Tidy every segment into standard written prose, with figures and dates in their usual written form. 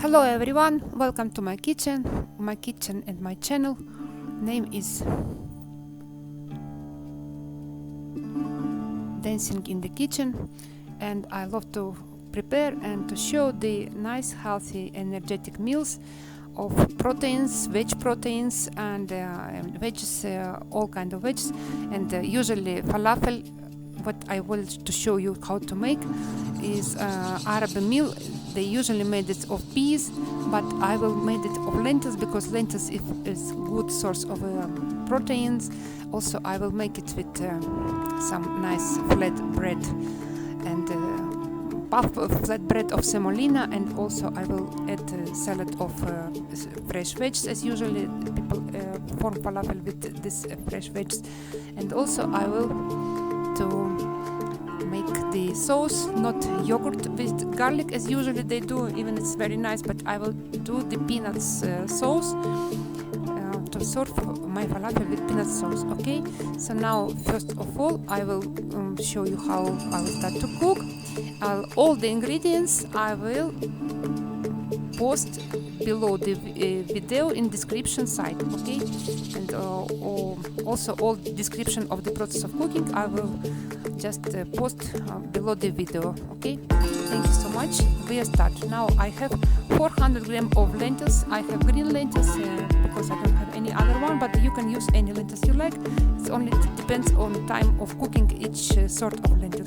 Hello everyone, welcome to my kitchen and my channel. Name is Dancing in the Kitchen, and I love to prepare and to show the nice, healthy, energetic meals of proteins, veg proteins, and veggies, all kind of veggies, and usually falafel. What I will to show you how to make is Arab meal. They usually made it of peas, but I will make it of lentils because lentils is good source of proteins. Also, I will make it with some nice flatbread and flatbread of semolina, and also I will add a salad of fresh veggies, as usually people form falafel with this fresh veggies. And also I will to make the sauce, not yogurt with garlic as usually they do, even it's very nice, but I will do the peanuts sauce to serve my falafel with peanut sauce. Okay, so now first of all I will show you how I will start to cook. All the ingredients I will post below the video in description site, okay, and also all description of the process of cooking I will just post below the video. Okay, thank you so much. We start now. I have 400 grams of lentils. I have green lentils because I don't have any other one, but you can use any lentils you like. It only depends on time of cooking each sort of lentil.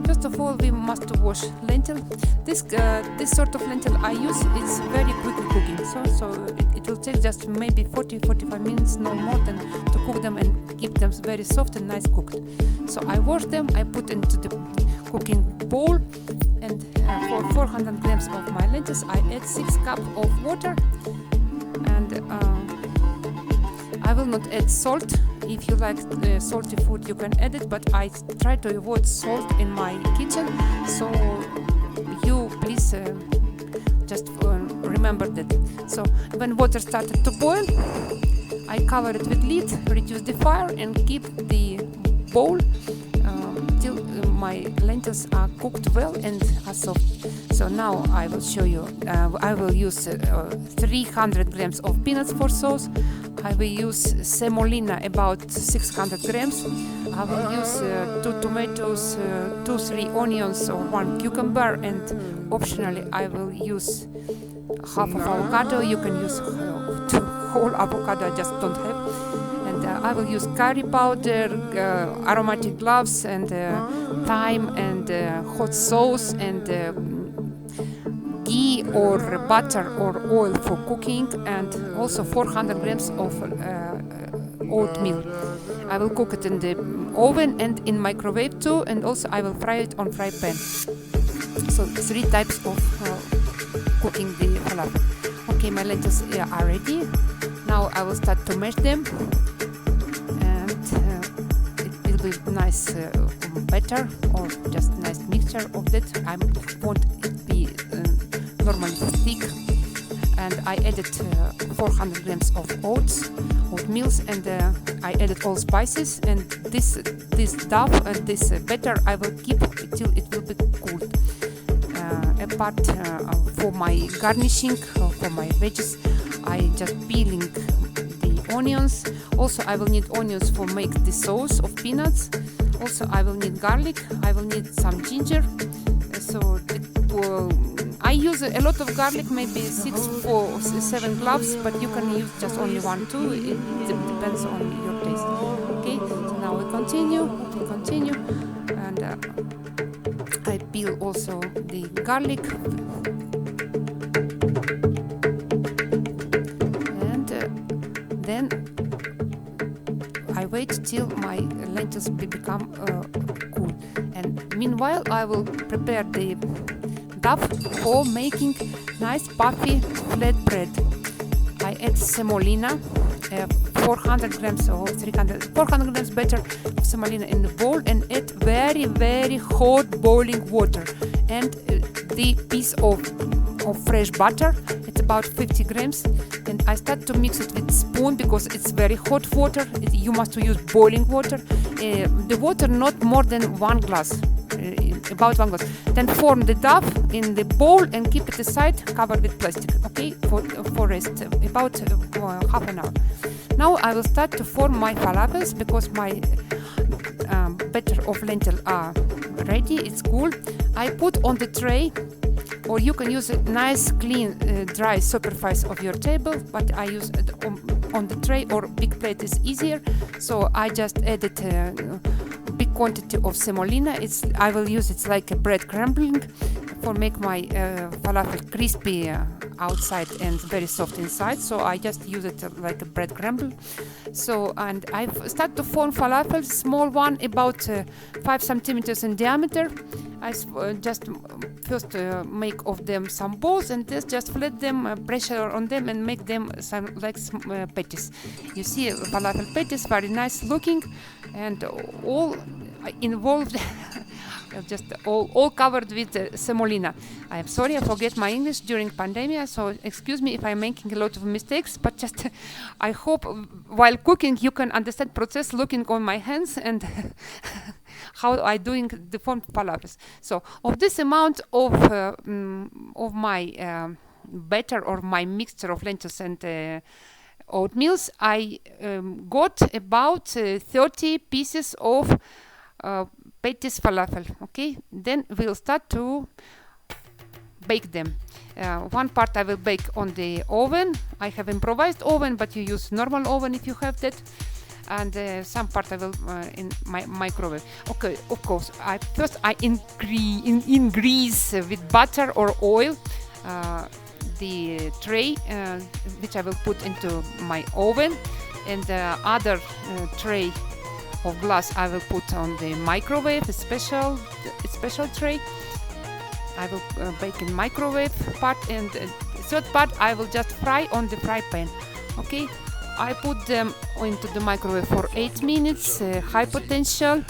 First of all, we must wash lentil. This sort of lentil I use, it's very quick cooking, so it will take just maybe 40-45 minutes, no more, than to cook them and keep them very soft and nice cooked. So I wash them, I put into the cooking bowl, and for 400 grams of my lentils I add 6 cups of water, and I will not add salt. If you like salty food, you can add it, but I try to avoid salt in my kitchen, so you please just remember that. So when water started to boil, I cover it with lid, reduce the fire, and keep the bowl till my lentils are cooked well and are soft. So now I will show you. I will use 300 grams of peanuts for sauce. I will use semolina about 600 grams. I will use 2 tomatoes, 2-3 onions, or 1 cucumber, and optionally I will use half of avocado. You can use whole avocado, I just don't have. And I will use curry powder, aromatic cloves, and thyme, and hot sauce, and ghee or butter or oil for cooking, and also 400 grams of oatmeal. I will cook it in the oven and in microwave too, and also I will fry it on fry pan. So 3 types of cooking the falafel. Okay, my lentils are ready. Now I will start to mash them, and it will be nice batter or just nice mixture of that. I want it be normally thick, and I added 400 grams of oatmeals, and I added all spices, and this dough and this batter I will keep till it will be cooled. Apart for my garnishing, for my veggies, I just peeling the onions. Also I will need onions for make the sauce of peanuts. Also I will need garlic, I will need some ginger. So I use a lot of garlic, maybe 6 or 7 cloves, but you can use just only 1, 2. It depends on your taste. Okay, so now we continue, and I peel also the garlic, and then I wait till my lentils become cool. And meanwhile, I will prepare the dough for making nice puffy flatbread. I add semolina, 400 grams or 400 grams better of semolina in the bowl, and add very hot boiling water, and the piece of fresh butter. It's about 50 grams, and I start to mix it with spoon because it's very hot water. You must use boiling water. The water not more than 1 glass. about 1 glass. Then form the dough in the bowl and keep it aside, covered with plastic, okay, for rest, about half an hour. Now I will start to form my falafels because my batter of lentil are ready. It's cool. I put on the tray, or you can use a nice, clean, dry superfice of your table, but I use it on the tray, or big plate is easier. So I just added big quantity of semolina. I will use it like a bread crumbling for make my falafel crispy outside and very soft inside. So I just use it like a bread crumble. So, and I start to form falafel, small one about 5 centimeters in diameter. I just first make of them some balls and just flat them, pressure on them and make them some like patties. You see falafel patties, very nice looking, and all involved just all covered with semolina. I am sorry, I forget my English during pandemic, so excuse me if I'm making a lot of mistakes, but just I hope while cooking you can understand process looking on my hands and how I doing the form falafels. So of this amount of my batter or my mixture of lentils and oatmeals, I got about 30 pieces of patties falafel. Okay, then we'll start to bake them. One part I will bake on the oven. I have improvised oven, but you use normal oven if you have that. And some part I will in my microwave. Okay, of course. First I grease with butter or oil the tray which I will put into my oven, and the other tray of glass I will put on the microwave, a special tray. I will bake in microwave part, and third part I will just fry on the fry pan. Okay, I put them into the microwave for 8 minutes, high potential,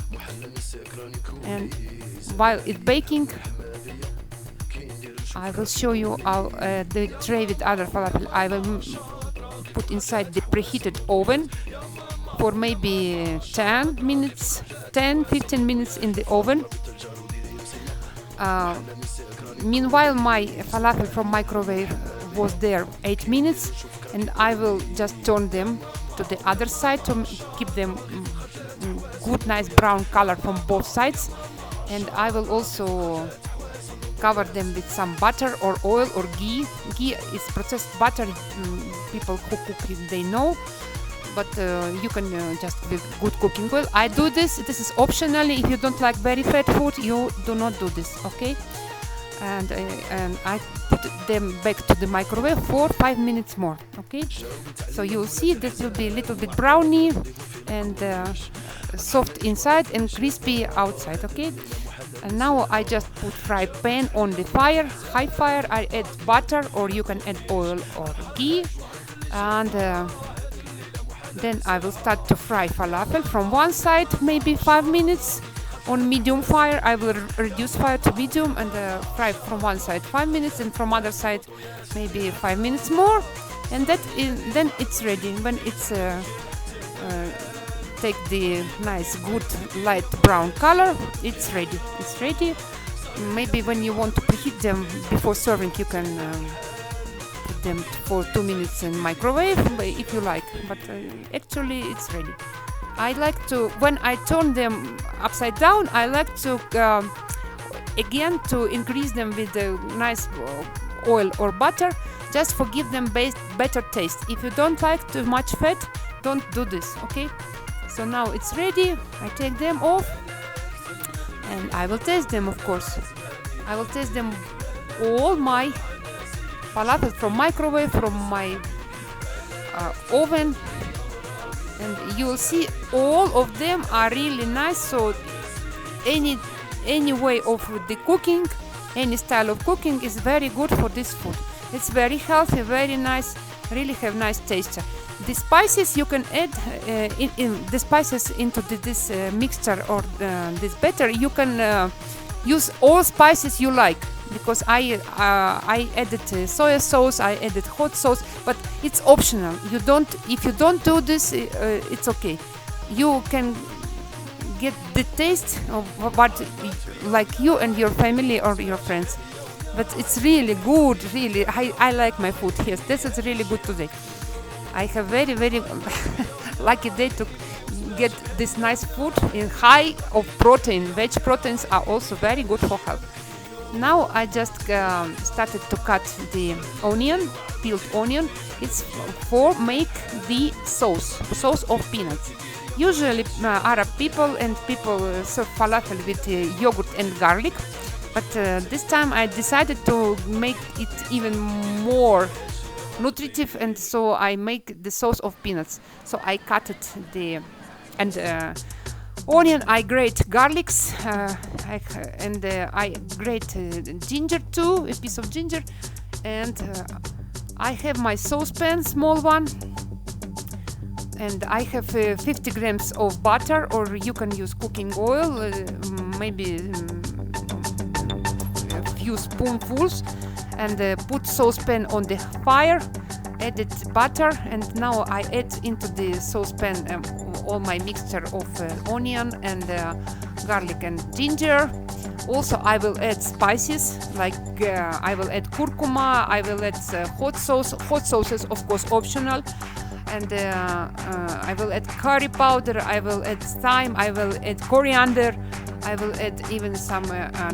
and while it's baking I will show you how the tray with other falafel I will put inside the preheated oven for maybe 10-15 minutes in the oven. Meanwhile my falafel from microwave was there 8 minutes, and I will just turn them to the other side to keep them good nice brown color from both sides, and I will also cover them with some butter or oil or ghee. Ghee is processed butter. People who cook they know, but you can just with good cooking oil. I do this. This is optional. If you don't like very fat food, you do not do this. Okay, and I put them back to the microwave for 5 minutes more. Okay, so you'll see this will be a little bit browny and soft inside and crispy outside. Okay. And now I just put fry pan on the fire, high fire. I add butter, or you can add oil or ghee, and then I will start to fry falafel from one side, maybe 5 minutes on medium fire. I will reduce fire to medium and fry from one side 5 minutes, and from other side maybe 5 minutes more, and then it's ready. When it's take the nice good light brown color, it's ready. It's ready. Maybe when you want to preheat them before serving, you can put them for 2 minutes in microwave if you like, but actually it's ready. I like to, when I turn them upside down, I like to again to increase them with a nice oil or butter, just for give them better taste. If you don't like too much fat, don't do this. Okay, so now it's ready. I take them off and I will taste them. Of course, I will taste them all my falafel from microwave, from my oven, and you will see all of them are really nice. So any way of the cooking, any style of cooking is very good for this food. It's very healthy, very nice, really have nice taste. The spices you can add in the spices into this mixture or this batter. You can use all spices you like, because I added soya sauce, I added hot sauce, but it's optional. If you don't do this, it's okay. You can get the taste of what like you and your family or your friends. But it's really good, really. I like my food. Yes, this is really good today. I have very lucky day to get this nice food in high of protein. Veg proteins are also very good for health. Now I just started to cut the onion, peeled onion. It's for make the sauce of peanuts. Usually Arab people and people serve falafel with yogurt and garlic, but this time I decided to make it even more nutritive, and so I make the sauce of peanuts. So I cut it onion, I grate garlics, I grate ginger too, a piece of ginger, and I have my saucepan, small one, and I have 50 grams of butter, or you can use cooking oil, maybe a few spoonfuls, and put saucepan on the fire, added butter, and now I add into the saucepan all my mixture of onion and garlic and ginger. Also I will add spices, like I will add curcuma, I will add hot sauces of course optional, and I will add curry powder, I will add thyme, I will add coriander, I will add even some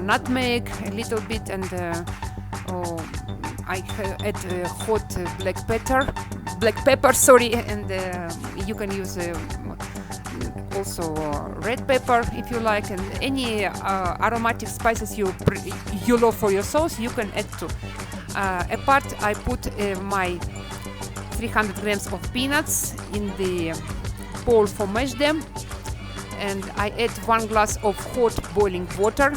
nutmeg a little bit, and I add hot black pepper, sorry, and you can use also red pepper if you like, and any aromatic spices you love for your sauce you can add too. Apart I put my 300 grams of peanuts in the bowl for mash them, and I add 1 glass of hot boiling water,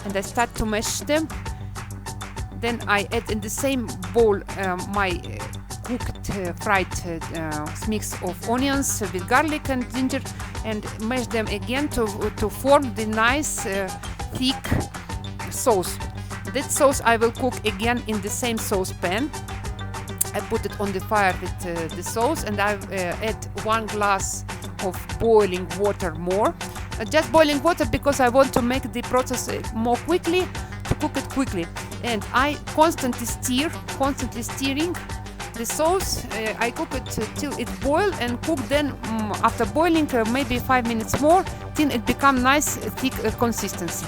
and I start to mash them. Then I add in the same bowl my cooked fried mix of onions with garlic and ginger, and mash them again to form the nice thick sauce. That sauce I will cook again in the same saucepan. I put it on the fire with the sauce, and I add 1 glass of boiling water more. Just boiling water because I want to make the process more quickly, to cook it quickly. And I constantly stirring the sauce. I cook it till it boils, and cook then after boiling maybe 5 minutes more till it become nice thick consistency.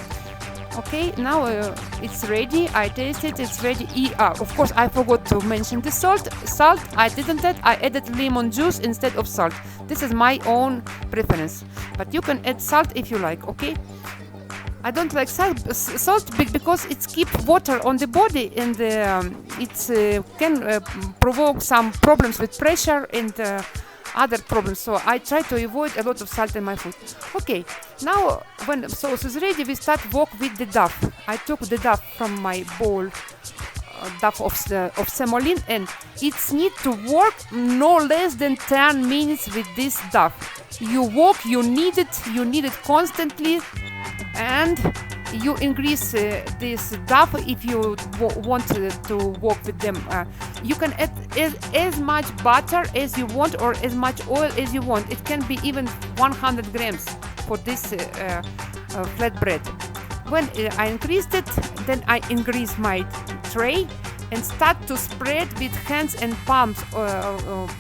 Okay, now it's ready. I taste it, it's ready. Of course I forgot to mention the salt. I didn't add, I added lemon juice instead of salt. This is my own preference, but you can add salt if you like. Okay, I don't like salt because it keeps water on the body, and it can provoke some problems with pressure and other problems, so I try to avoid a lot of salt in my food. Okay, now when the sauce is ready, we start work with the dough. I took the dough from my bowl, dough of semolina, and it's need to work no less than 10 minutes with this dough. You need it constantly, and you increase this dough if you want to work with them. You can add as much butter as you want, or as much oil as you want. It can be even 100 grams for this flatbread. When I increased it, then I increase my tray and start to spread with hands and palms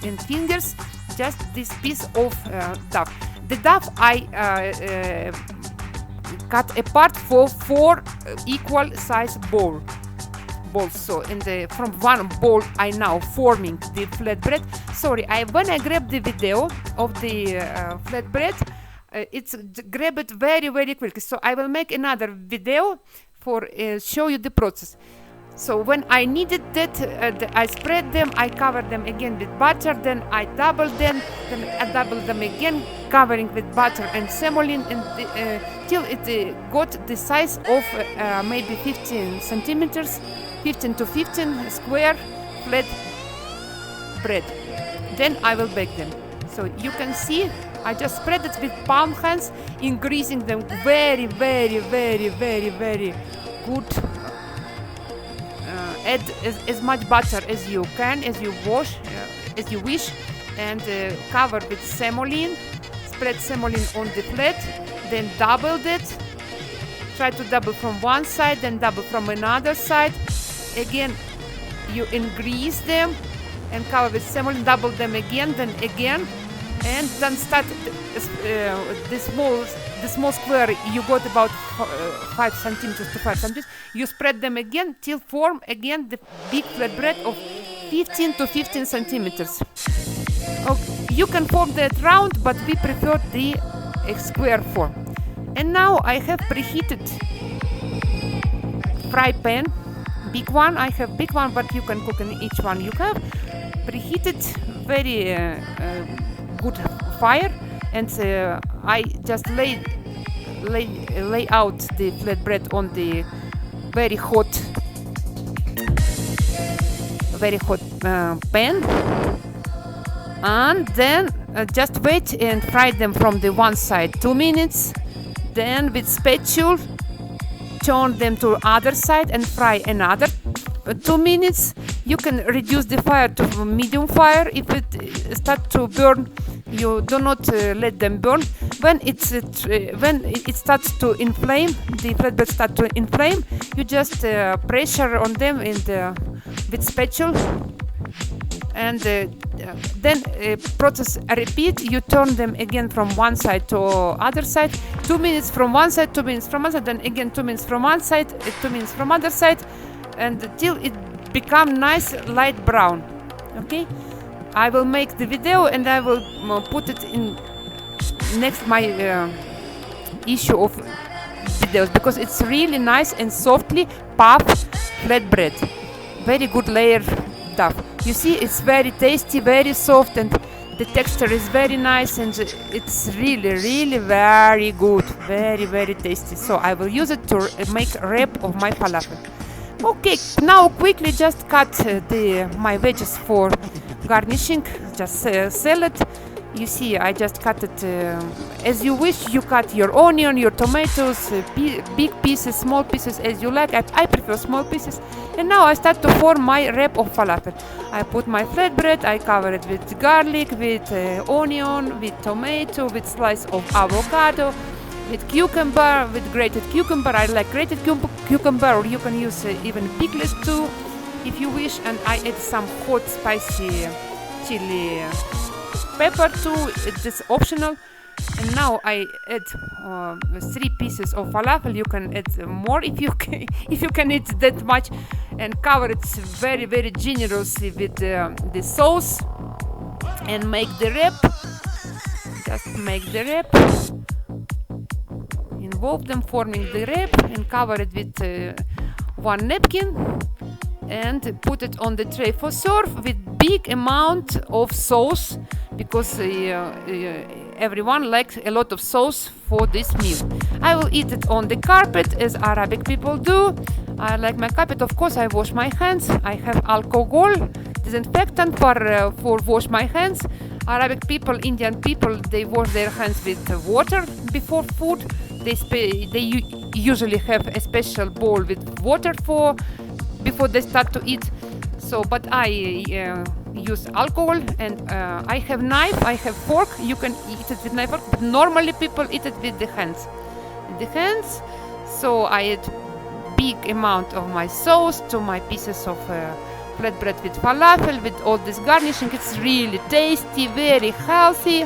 and fingers just this piece of dough. The dough I cut apart for 4 equal size balls. So from one bowl I now forming the flatbread. Sorry, when I grab the video of the flatbread, it's grab it very quickly. So I will make another video for show you the process. So when I needed that, I spread them, I cover them again with butter, then I double them, then I double them again, covering with butter and semolina, and till it got the size of maybe 15 centimeters, 15 to 15 square flat bread. Then I will bake them. So you can see I just spread it with palm hands, increasing them very good. Add as much butter as you can, as you wish, and cover with semolina. Spread semolina on the flat. then double it. Try to double from one side, then double from another side. Again, you increase them and cover with semolina, double them again, then again, and then start the small square. You got about 5 centimeters to 5 centimeters. You spread them again till form again the big flatbread of 15 to 15 centimeters. Okay, you can form that round, but we prefer the square form. And now I have preheated fry pan, big one. I have big one, but you can cook in each one you have. Preheated, very good fire, and I just lay out the flatbread on the very hot pan, and then just wait and fry them from the one side 2 minutes. Then with spatula turn them to other side and fry another 2 minutes. You can reduce the fire to medium fire. If it starts to burn, you do not let them burn. When it starts to inflame, the flatbread starts to inflame, you just pressure on them with spatula, and then process repeat. You turn them again from one side to other side, 2 minutes from one side, 2 minutes from other, then again 2 minutes from one side, 2 minutes from other side, and till it become nice light brown. Okay, I will make the video and I will put it in next my issue of videos, because it's really nice and softly puffed flatbread, very good layer stuff. You see, it's very tasty, very soft, and the texture is very nice, and it's really very good, very tasty. So I will use it to make wrap of my falafel. Okay, now quickly just cut my veggies for garnishing, just salad. You see, I just cut it as you wish. You cut your onion, your tomatoes, big pieces, small pieces, as you like. I prefer small pieces. And now I start to form my wrap of falafel. I put my flatbread, I cover it with garlic, with onion, with tomato, with slice of avocado, with cucumber, with grated cucumber. I like grated cucumber, or you can use even pickles too, if you wish. And I add some hot spicy chili pepper too. It's optional. And now I add 3 pieces of falafel. You can add more if you can eat that much, and cover it very generously with the sauce, and make the wrap. Just make the wrap. Involve them forming the wrap, and cover it with one napkin, and put it on the tray for serve with big amount of sauce, because everyone likes a lot of sauce for this meal. I will eat it on the carpet, as Arabic people do. I like my carpet. Of course, I wash my hands. I have alcohol disinfectant for wash my hands. Arabic people, Indian people, they wash their hands with water before food. They usually have a special bowl with water before they start to eat. So, but I use alcohol, and I have knife, I have fork. You can eat it with knife, but normally people eat it with the hands. So I add big amount of my sauce to my pieces of flatbread with falafel, with all this garnishing. It's really tasty, very healthy.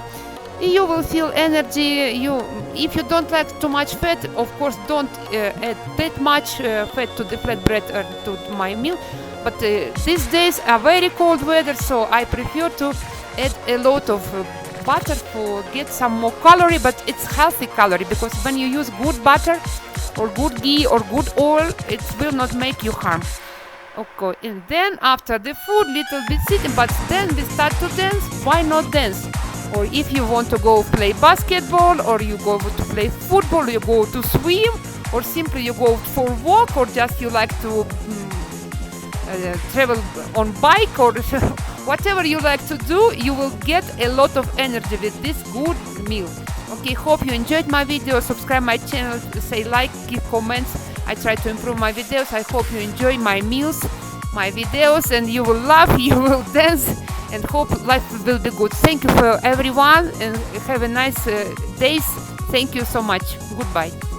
You will feel energy. If you don't like too much fat, of course don't add that much fat to the flatbread or to my meal. But these days are very cold weather, so I prefer to add a lot of butter to get some more calorie, but it's healthy calorie, because when you use good butter or good ghee or good oil, it will not make you harm. Okay, and then after the food, little bit sitting, but then we start to dance. Why not dance? Or if you want to go play basketball, or you go to play football, you go to swim, or simply you go for a walk, or just you like to travel on bike, or whatever you like to do, you will get a lot of energy with this good meal. Okay, hope you enjoyed my video. Subscribe my channel, say like, give comments. I try to improve my videos. I hope you enjoy my meals, my videos, and you will laugh, you will dance, and hope life will be good. Thank you for everyone, and have a nice days. Thank you so much. Goodbye.